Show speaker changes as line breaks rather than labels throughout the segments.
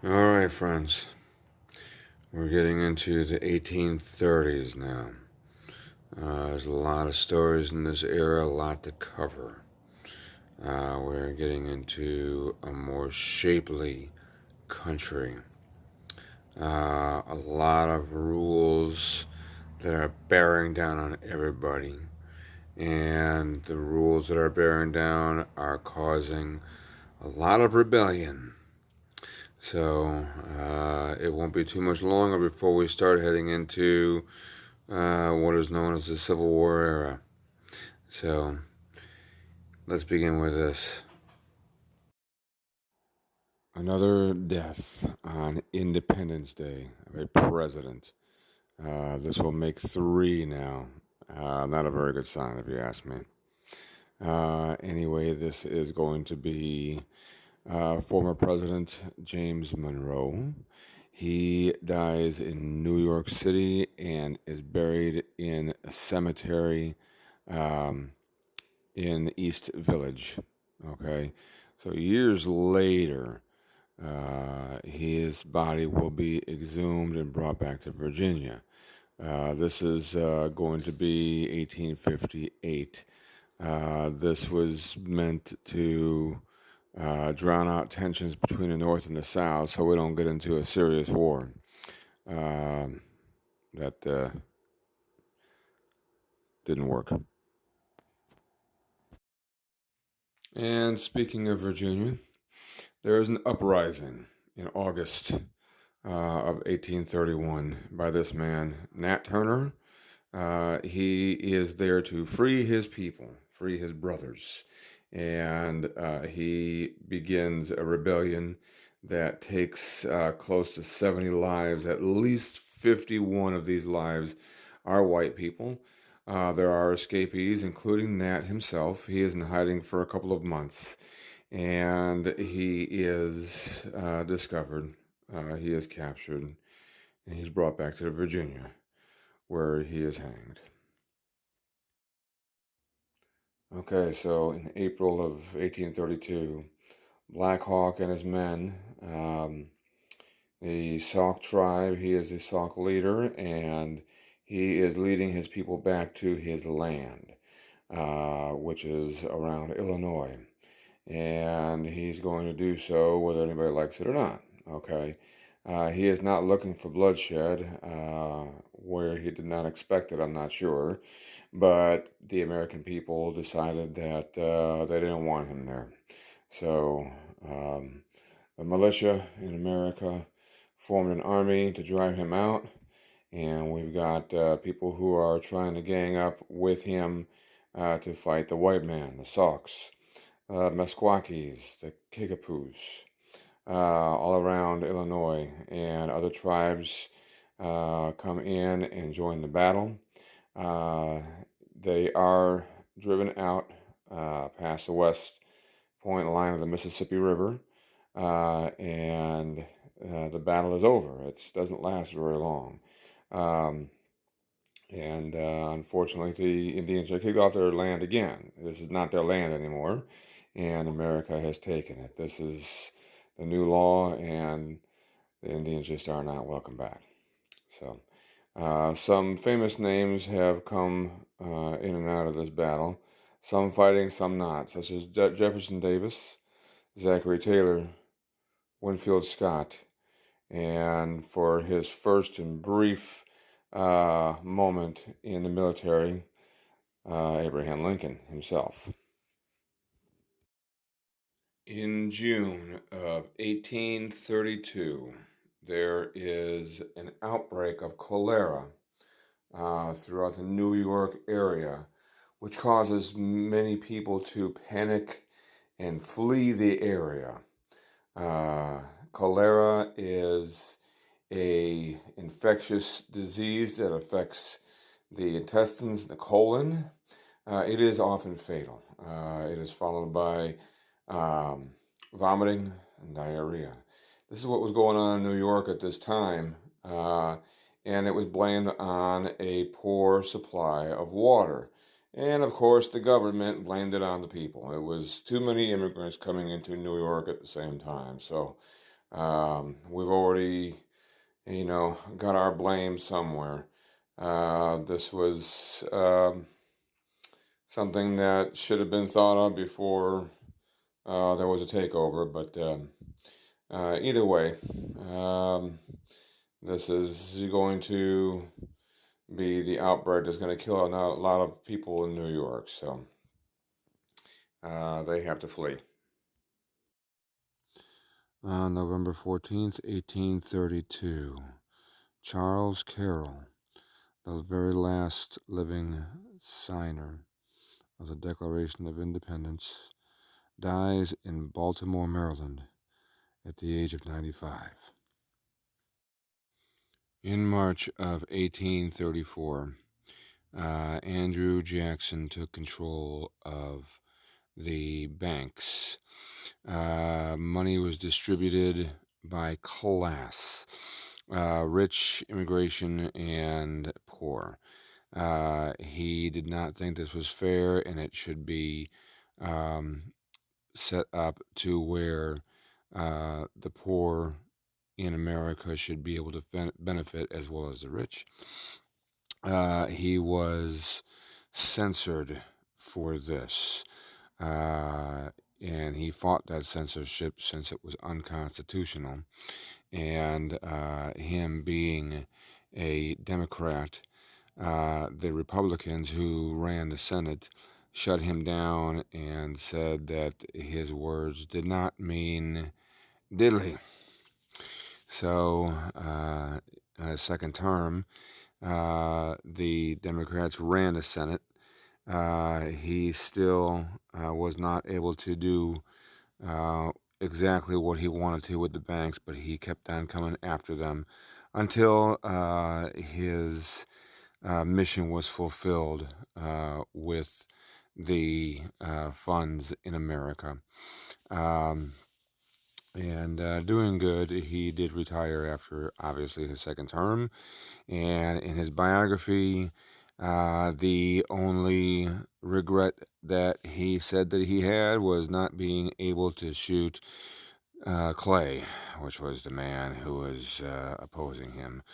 All right, friends. We're getting into the 1830s now. There's a lot of stories in this era, a lot to cover. We're getting into a more shapely country. A lot of rules that are bearing down on everybody. And the rules that are bearing down are causing a lot of rebellion. So it won't be too much longer before we start heading into what is known as the Civil War era. So let's begin with this. Another death on Independence Day of a president. This will make three now. Not a very good sign, if you ask me. Anyway, this is going to be former President James Monroe. He dies in New York City and is buried in a cemetery um, in East Village. Okay, so years later, his body will be exhumed and brought back to Virginia. This is going to be 1858. This was meant to drown out tensions between the North and the South so we don't get into a serious war. Um, that didn't work. And speaking of Virginia, there is an uprising in August of 1831 by this man, Nat Turner. He is there to free his people, free his brothers. And he begins a rebellion that takes close to 70 lives. At least 51 of these lives are white people. There are escapees, including Nat himself. He is in hiding for a couple of months, and he is discovered. He is captured, and he's brought back to Virginia, where he is hanged. Okay, so in April of 1832, Black Hawk and his men, the Sauk tribe, he is the Sauk leader, and he is leading his people back to his land, which is around Illinois. And he's going to do so whether anybody likes it or not. Okay. He is not looking for bloodshed, where he did not expect it, I'm not sure. But the American people decided that they didn't want him there. So the militia in America formed an army to drive him out. And we've got people who are trying to gang up with him to fight the white man, the Sauks, Meskwakis, the Kickapoos, all around Illinois, and other tribes come in and join the battle. Uh, they are driven out past the west point line of the Mississippi River, and the battle is over. It doesn't last very long. Um, and unfortunately, the Indians are kicked off their land again. This is not their land anymore, and America has taken it. This is the new law, and the Indians just are not welcome back. So, some famous names have come in and out of this battle, some fighting, some not, such as Jefferson Davis, Zachary Taylor, Winfield Scott, and for his first and brief moment in the military, Abraham Lincoln himself. In June of 1832, there is an outbreak of cholera throughout the New York area, which causes many people to panic and flee the area. Uh, Cholera is a infectious disease that affects the intestines, the colon. It is often fatal. It is followed by um, vomiting and diarrhea. This is what was going on in New York at this time, and it was blamed on a poor supply of water. And of course, the government blamed it on the people. It was too many immigrants coming into New York at the same time. So We've already, got our blame somewhere. This was something that should have been thought of before there was a takeover, but either way, um, this is going to be the outbreak that's going to kill a lot of people in New York, so they have to flee. On November 14th, 1832, Charles Carroll, the very last living signer of the Declaration of Independence, dies in Baltimore, Maryland, at the age of 95. In March of 1834, Andrew Jackson took control of the banks. Money was distributed by class, rich, immigration, and poor. He did not think this was fair, and it should be um, set up to where the poor in America should be able to benefit as well as the rich. He was censored for this, and he fought that censorship since it was unconstitutional. And him being a Democrat, the Republicans who ran the Senate shut him down and said that his words did not mean diddly. So, in his second term, the Democrats ran the Senate. He still was not able to do exactly what he wanted to with the banks, but he kept on coming after them until his mission was fulfilled with the funds in America. And doing good, he did retire after obviously his second term. And in his biography, the only regret that he said that he had was not being able to shoot Clay, which was the man who was opposing him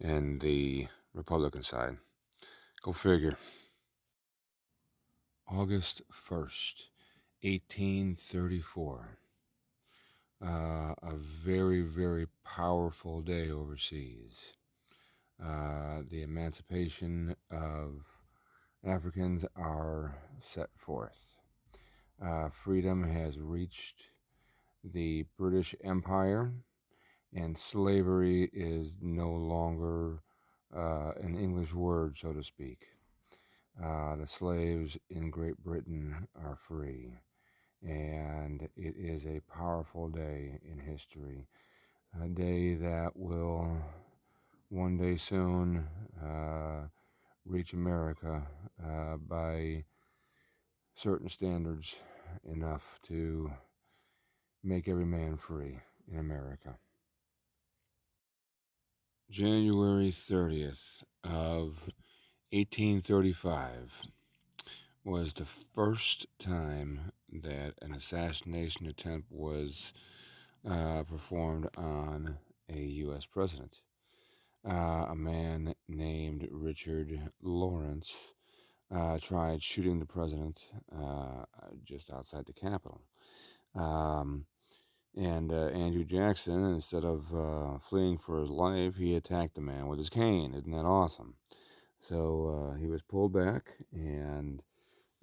in the Republican side. Go figure. August 1st, 1834. A very, very powerful day overseas. The emancipation of Africans are set forth. Freedom has reached the British Empire, and slavery is no longer an English word, so to speak. The slaves in Great Britain are free, and it is a powerful day in history. A day that will one day soon reach America by certain standards enough to make every man free in America. January 30th of 1835 was the first time that an assassination attempt was performed on a U.S. president. A man named Richard Lawrence tried shooting the president just outside the Capitol. And Andrew Jackson, instead of fleeing for his life, he attacked the man with his cane. Isn't that awesome? So he was pulled back, and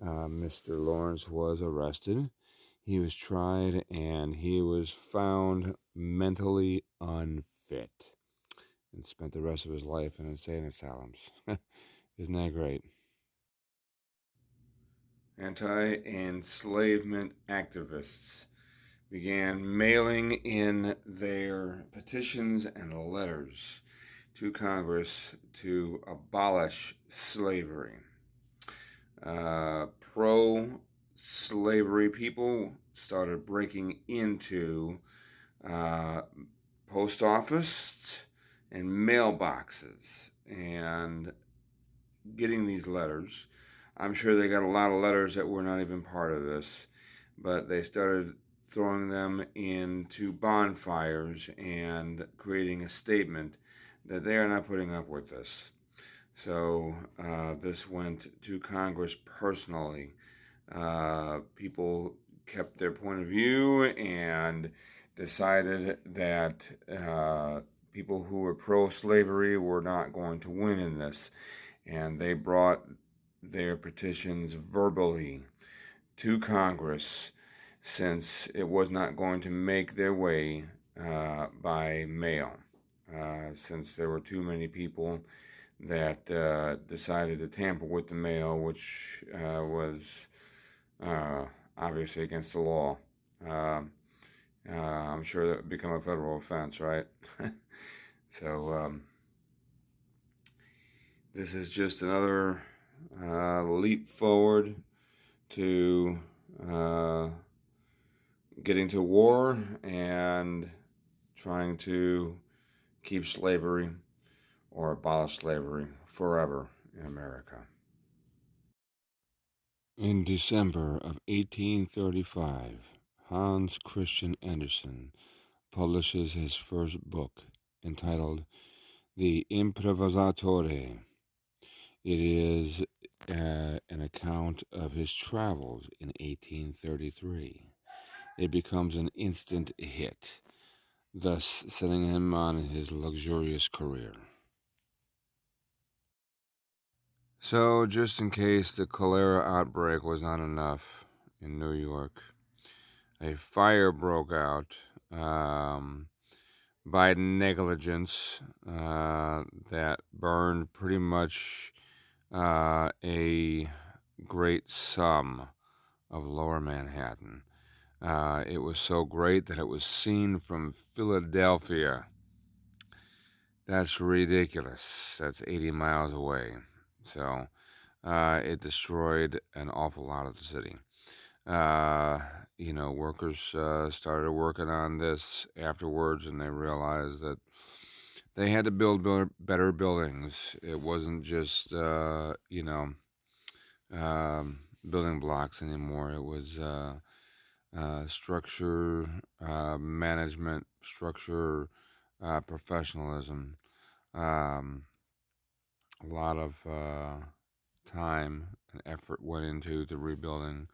Mr. Lawrence was arrested. He was tried, and he was found mentally unfit and spent the rest of his life in insane asylums. Isn't that great? Anti-enslavement activists began mailing in their petitions and letters to Congress to abolish slavery. Pro-slavery people started breaking into post office and mailboxes and getting these letters. I'm sure they got a lot of letters that were not even part of this, but they started throwing them into bonfires and creating a statement that they are not putting up with this. So this went to Congress personally. People kept their point of view and decided that people who were pro-slavery were not going to win in this. And they brought their petitions verbally to Congress since it was not going to make their way by mail, since there were too many people that decided to tamper with the mail, which was obviously against the law. I'm sure that would become a federal offense, right? So this is just another leap forward to getting to war and trying to keep slavery or abolish slavery forever in America. In December of 1835, Hans Christian Andersen publishes his first book, entitled The Improvisatore. It is an account of his travels in 1833. It becomes an instant hit, thus setting him on his luxurious career. So, just in case the cholera outbreak was not enough in New York, a fire broke out by negligence that burned pretty much a great sum of Lower Manhattan. It was so great that it was seen from Philadelphia. That's ridiculous. That's 80 miles away. So it destroyed an awful lot of the city. Workers started working on this afterwards, and they realized that they had to build better buildings. It wasn't just, building blocks anymore. It was structure, management, structure, professionalism. A lot of time and effort went into the rebuilding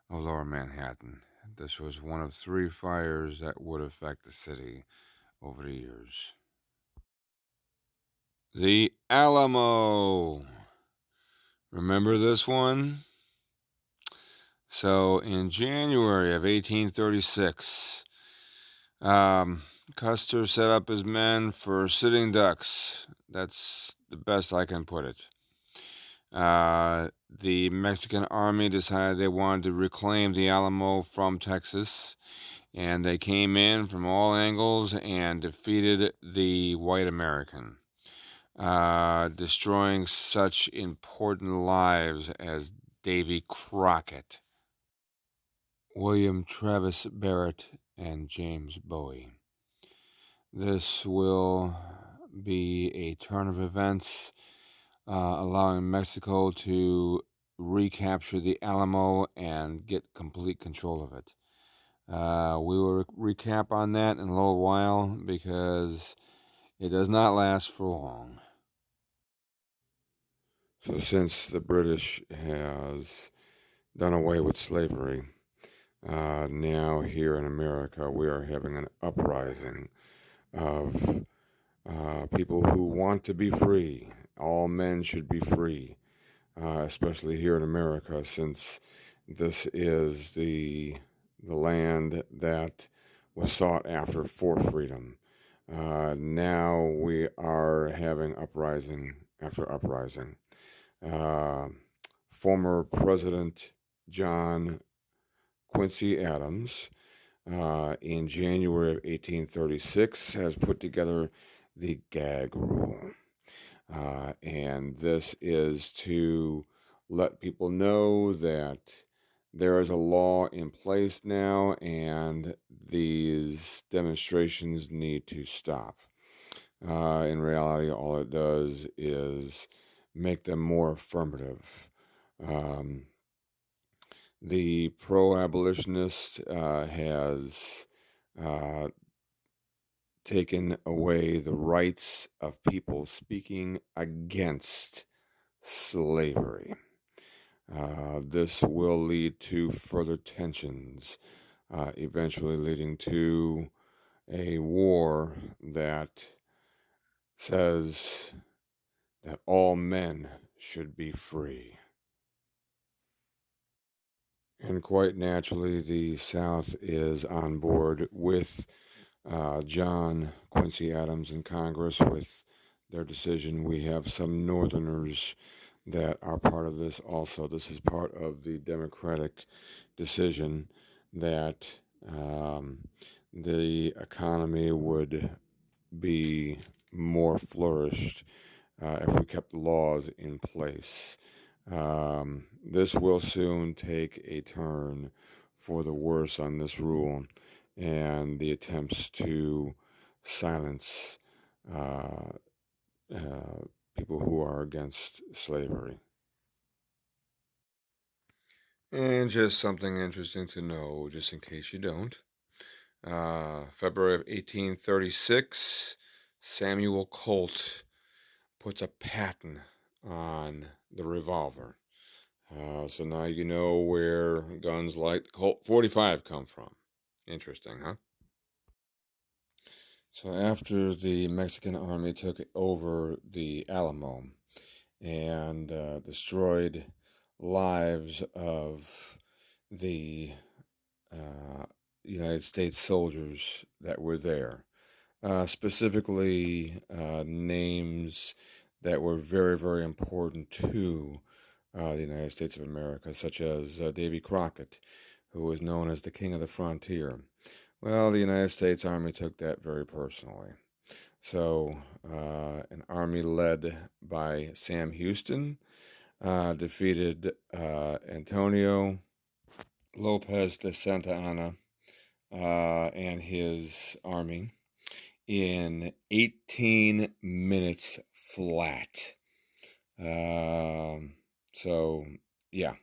of Lower Manhattan. This was one of three fires that would affect the city over the years. The Alamo. Remember this one? So, in January of 1836, Custer set up his men for sitting ducks. That's the best I can put it. The Mexican army decided they wanted to reclaim the Alamo from Texas, and they came in from all angles and defeated the white American, destroying such important lives as Davy Crockett, William Travis Barrett, and James Bowie. This will be a turn of events, allowing Mexico to recapture the Alamo and get complete control of it. We will recap on that in a little while because it does not last for long. So since the British has done away with slavery, now here in America we are having an uprising of people who want to be free. All men should be free, especially here in America, since this is the land that was sought after for freedom. Now we are having uprising after uprising. Former President John Quincy Adams, in January of 1836, has put together the Gag Rule. And this is to let people know that there is a law in place now and these demonstrations need to stop. In reality, all it does is make them more affirmative. The pro-abolitionist has uh, taken away the rights of people speaking against slavery. This will lead to further tensions, eventually leading to a war that says that all men should be free. And quite naturally, the South is on board with John Quincy Adams in Congress with their decision. We have some Northerners that are part of this also. This is part of the Democratic decision that the economy would be more flourished if we kept laws in place. This will soon take a turn for the worse on this rule and the attempts to silence uh, people who are against slavery. And just something interesting to know, just in case you don't. February of 1836, Samuel Colt puts a patent on the revolver. So now you know where guns like the Colt 45 come from. Interesting, huh? So after the Mexican army took over the Alamo and destroyed lives of the uh, United States soldiers that were there, specifically names that were very, very important to the United States of America, such as Davy Crockett, who was known as the King of the Frontier. Well, the United States Army took that very personally. So, an army led by Sam Houston defeated Antonio Lopez de Santa Anna and his army in 18 minutes flat. Um, so, yeah,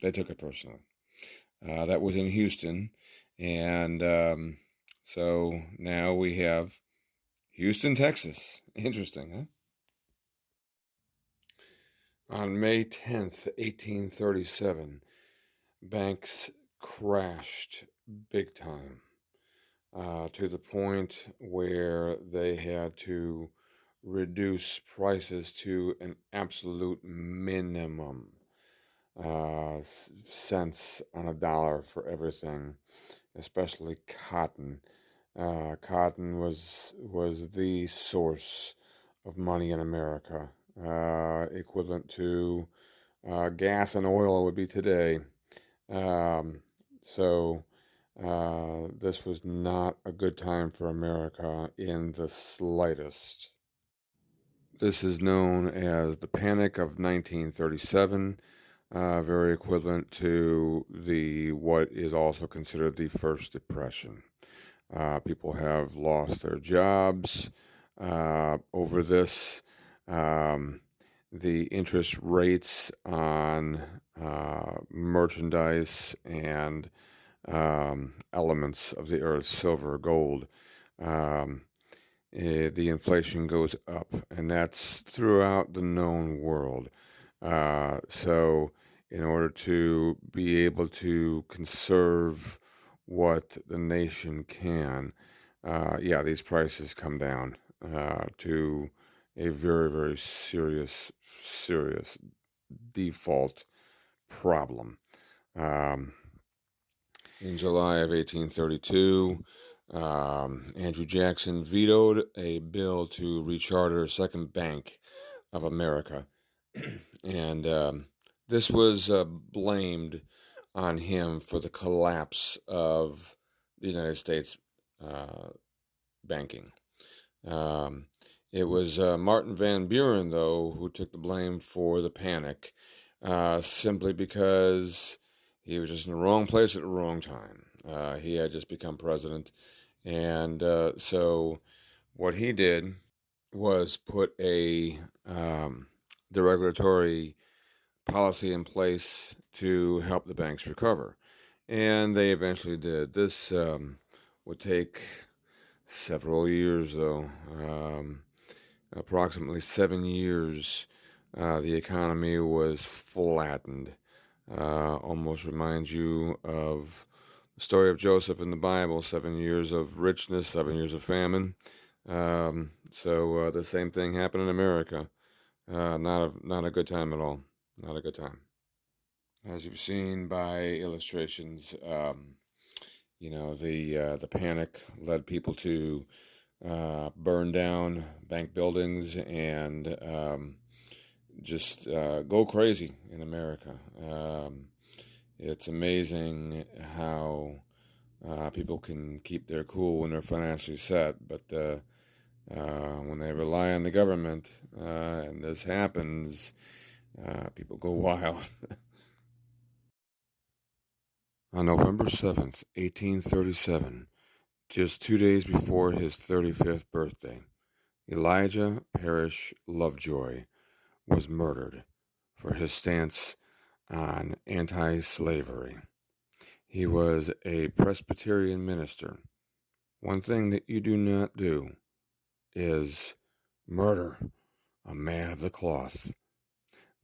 they took it personally. That was in Houston. And so now we have Houston, Texas. Interesting, huh? On May 10th, 1837, banks crashed big time to the point where they had to reduce prices to an absolute minimum. Cents on a dollar for everything, especially cotton. Cotton was the source of money in America, equivalent to gas and oil would be today. Um, so this was not a good time for America in the slightest. This is known as the Panic of 1937, very equivalent to the what is also considered the First Depression. People have lost their jobs over this. Um, the interest rates on merchandise and elements of the earth, silver, gold, um, the inflation goes up, and that's throughout the known world. So, in order to be able to conserve what the nation can, yeah, these prices come down to a very, very serious default problem. Um, in July of 1832, Andrew Jackson vetoed a bill to recharter Second Bank of America. And this was blamed on him for the collapse of the United States uh, banking. Um, it was Martin Van Buren, though, who took the blame for the panic, simply because he was just in the wrong place at the wrong time. He had just become president, and so what he did was put a deregulatory policy in place to help the banks recover. And they eventually did. This would take several years, though. Approximately 7 years, the economy was flattened. Almost reminds you of the story of Joseph in the Bible: 7 years of richness, 7 years of famine. So the same thing happened in America. Not a good time at all. Not a good time. As you've seen by illustrations, the panic led people to burn down bank buildings and just go crazy in America. It's amazing how people can keep their cool when they're financially set, but when they rely on the government and this happens, people go wild. On November 7th, 1837, just 2 days before his 35th birthday, Elijah Parrish Lovejoy was murdered for his stance on anti-slavery. He was a Presbyterian minister. One thing that you do not do is murder a man of the cloth.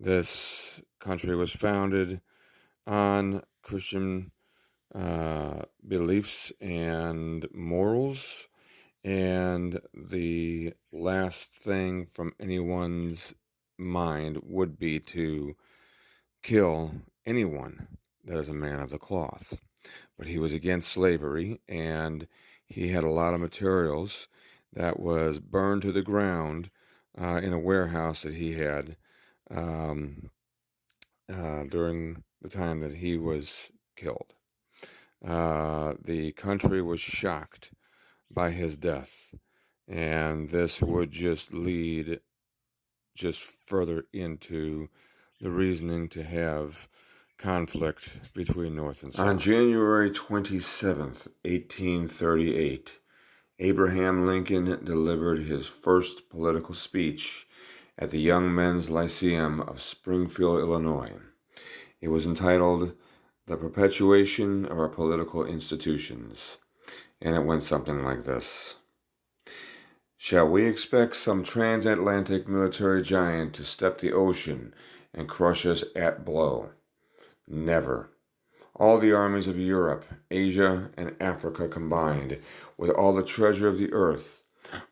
This country was founded on Christian beliefs and morals, and the last thing from anyone's mind would be to kill anyone that is a man of the cloth. But he was against slavery, and he had a lot of materials that was burned to the ground in a warehouse that he had um, during the time that he was killed. The country was shocked by his death, and this would just lead just further into the reasoning to have conflict between North and South. On January 27th, 1838, Abraham Lincoln delivered his first political speech at the Young Men's Lyceum of Springfield, Illinois. It was entitled "The Perpetuation of Our Political Institutions," and it went something like this. Shall we expect some transatlantic military giant to step the ocean and crush us at blow? Never. All the armies of Europe, Asia, and Africa combined, with all the treasure of the earth,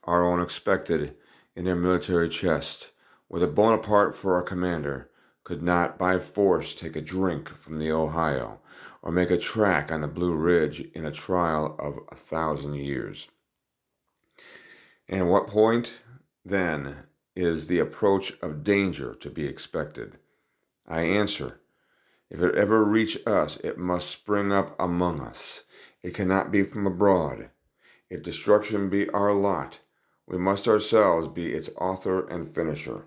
our own expected in their military chest, with a Bonaparte for our commander, could not by force take a drink from the Ohio, or make a track on the Blue Ridge in a trial of 1,000 years. And at what point, then, is the approach of danger to be expected? I answer, if it ever reach us, it must spring up among us. It cannot be from abroad. If destruction be our lot, we must ourselves be its author and finisher.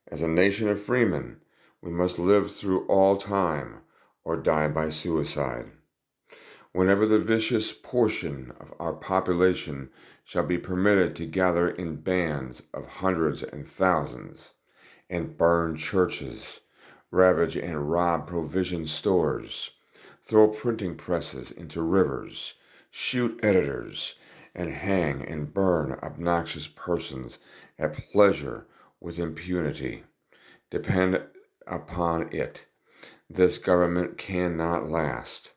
As a nation of freemen, we must live through all time or die by suicide. Whenever the vicious portion of our population shall be permitted to gather in bands of hundreds and thousands, and burn churches, ravage and rob provision stores, throw printing presses into rivers, shoot editors, and hang and burn obnoxious persons at pleasure with impunity, depend upon it, this government cannot last.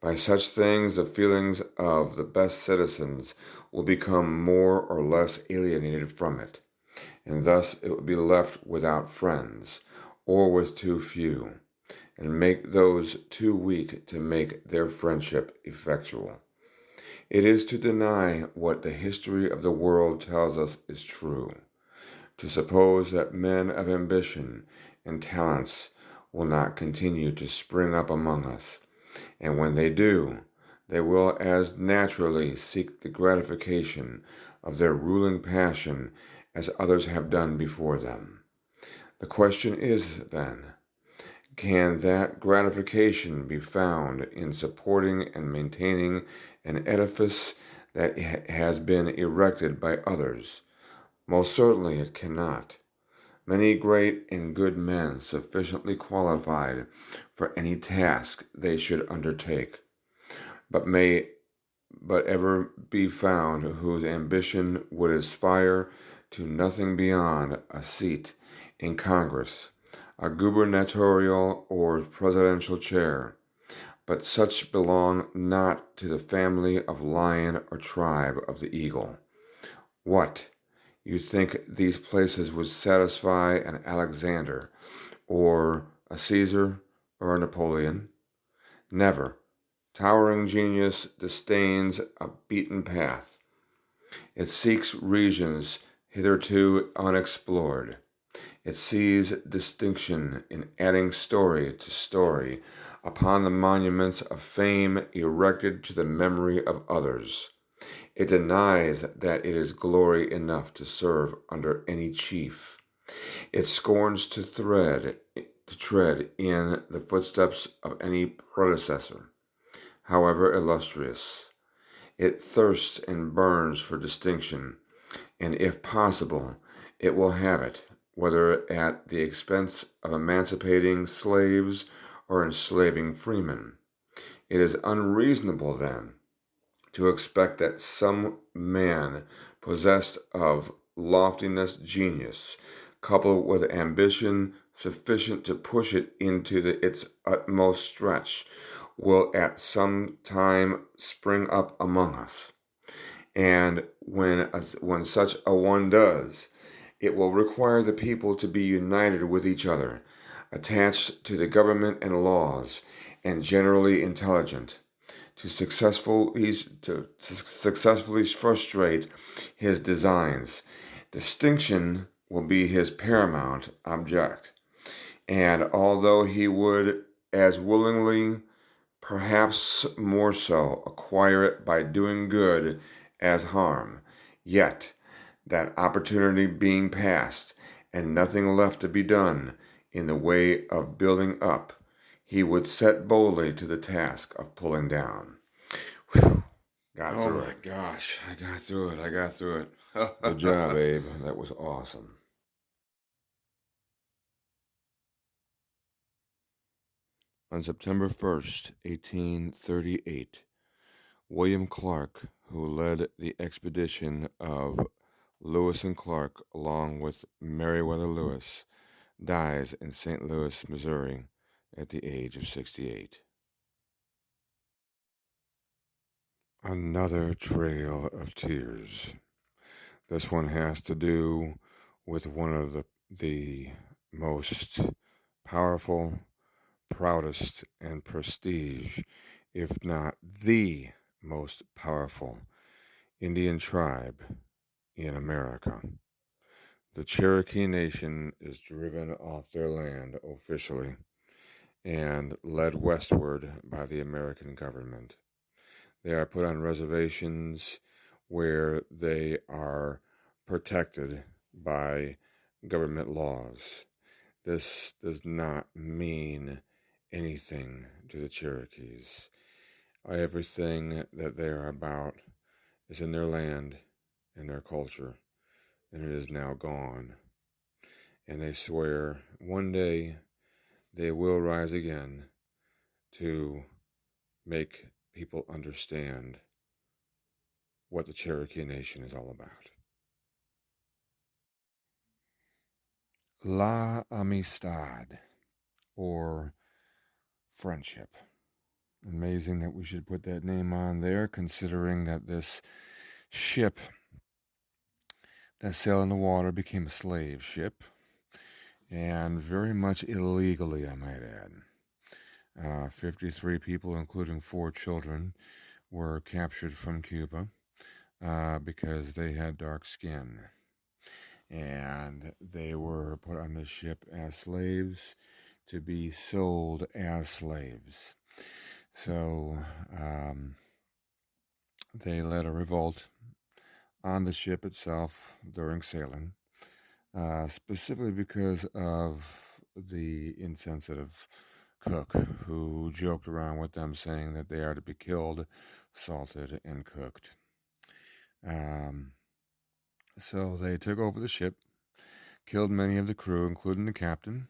By such things, the feelings of the best citizens will become more or less alienated from it, and thus it will be left without friends, or with too few, and make those too weak to make their friendship effectual. It is to deny what the history of the world tells us is true, to suppose that men of ambition and talents will not continue to spring up among us, and when they do, they will as naturally seek the gratification of their ruling passion as others have done before them. The question is, then, can that gratification be found in supporting and maintaining an edifice that has been erected by others? Most certainly it cannot. Many great and good men sufficiently qualified for any task they should undertake, but may but ever be found whose ambition would aspire to nothing beyond a seat in Congress, a gubernatorial or presidential chair. But such belong not to the family of lion or tribe of the eagle. What? You think these places would satisfy an Alexander, or a Caesar, or a Napoleon? Never. Towering genius disdains a beaten path. It seeks regions hitherto unexplored. It sees distinction in adding story to story upon the monuments of fame erected to the memory of others. It denies that it is glory enough to serve under any chief. It scorns to tread in the footsteps of any predecessor, however illustrious. It thirsts and burns for distinction, and if possible, it will have it, whether at the expense of emancipating slaves or enslaving freemen. It is unreasonable, then, to expect that some man possessed of loftiness genius, coupled with ambition sufficient to push it into its utmost stretch, will at some time spring up among us. And when such a one does, it will require the people to be united with each other, attached to the government and laws, and generally intelligent, to successfully frustrate his designs. Distinction will be his paramount object, and although he would as willingly, perhaps more so, acquire it by doing good as harm, yet, that opportunity being past, and nothing left to be done in the way of building up, he would set boldly to the task of pulling down. Whew. Got
Oh
through
my
it.
gosh, I got through it. I got through it.
Good job, Abe. That was awesome. On September 1st, 1838, William Clark, who led the expedition of Lewis and Clark along with Meriwether Lewis, dies in St. Louis, Missouri at the age of 68. Another trail of tears. This one has to do with one of the most powerful, proudest, and prestige, if not the most powerful Indian tribe in America. The Cherokee Nation is driven off their land officially and led westward by the American government. They are put on reservations where they are protected by government laws. This does not mean anything to the Cherokees. Everything that they are about is in their land and their culture, and it is now gone. And they swear one day they will rise again to make people understand what the Cherokee Nation is all about. La Amistad, or friendship. Amazing that we should put that name on there, considering that this ship that sailed in the water became a slave ship, and very much illegally, I might add. 53 people, including 4 children, were captured from Cuba because they had dark skin. And they were put on the ship as slaves to be sold as slaves. So they led a revolt on the ship itself during sailing, specifically because of the insensitive cook who joked around with them saying that they are to be killed, salted, and cooked. Um, so they took over the ship, killed many of the crew, including the captain,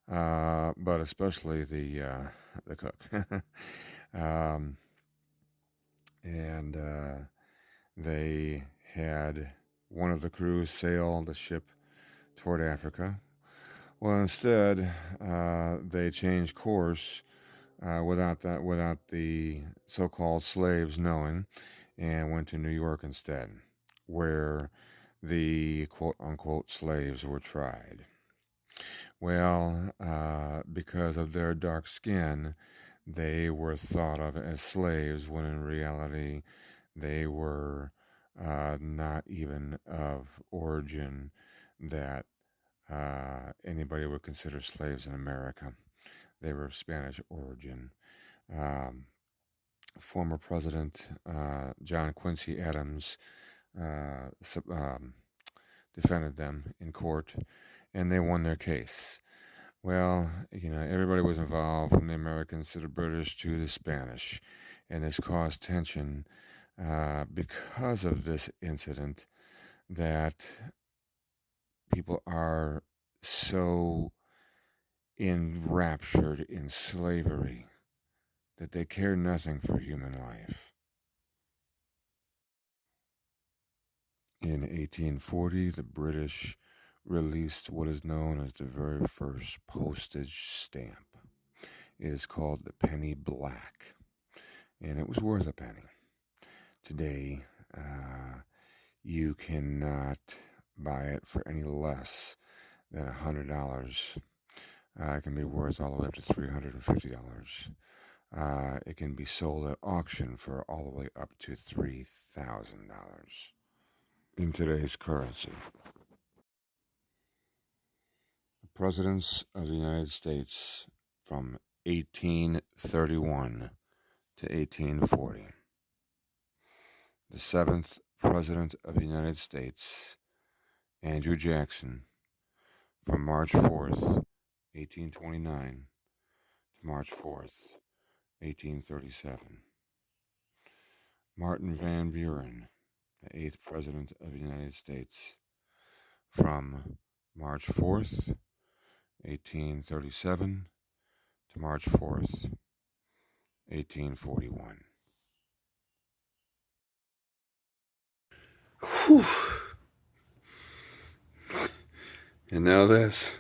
but especially the cook. um, and they had one of the crew sail the ship toward Africa. Well, instead, they changed course without the so-called slaves knowing, and went to New York instead, where the quote-unquote slaves were tried. Well, because of their dark skin, they were thought of as slaves when in reality they were not even of origin that anybody would consider slaves in America. They were of Spanish origin. Um, Former President John Quincy Adams uh, defended them in court, and they won their case. Well, everybody was involved, from the Americans to the British to the Spanish, and this caused tension because of this incident that people are so enraptured in slavery that they care nothing for human life. In 1840, the British released what is known as the very first postage stamp. It is called the penny black, and it was worth a penny. Today, you cannot buy it for any less than $100. It can be worth all the way up to $350. It can be sold at auction for all the way up to $3,000 in today's currency. The presidents of the United States from 1831 to 1840. The seventh president of the United States, Andrew Jackson, from March 4th, 1829 to March 4th, 1837. Martin Van Buren, the eighth president of the United States, from March 4th, 1837 to March 4th, 1841. Whew. And now this.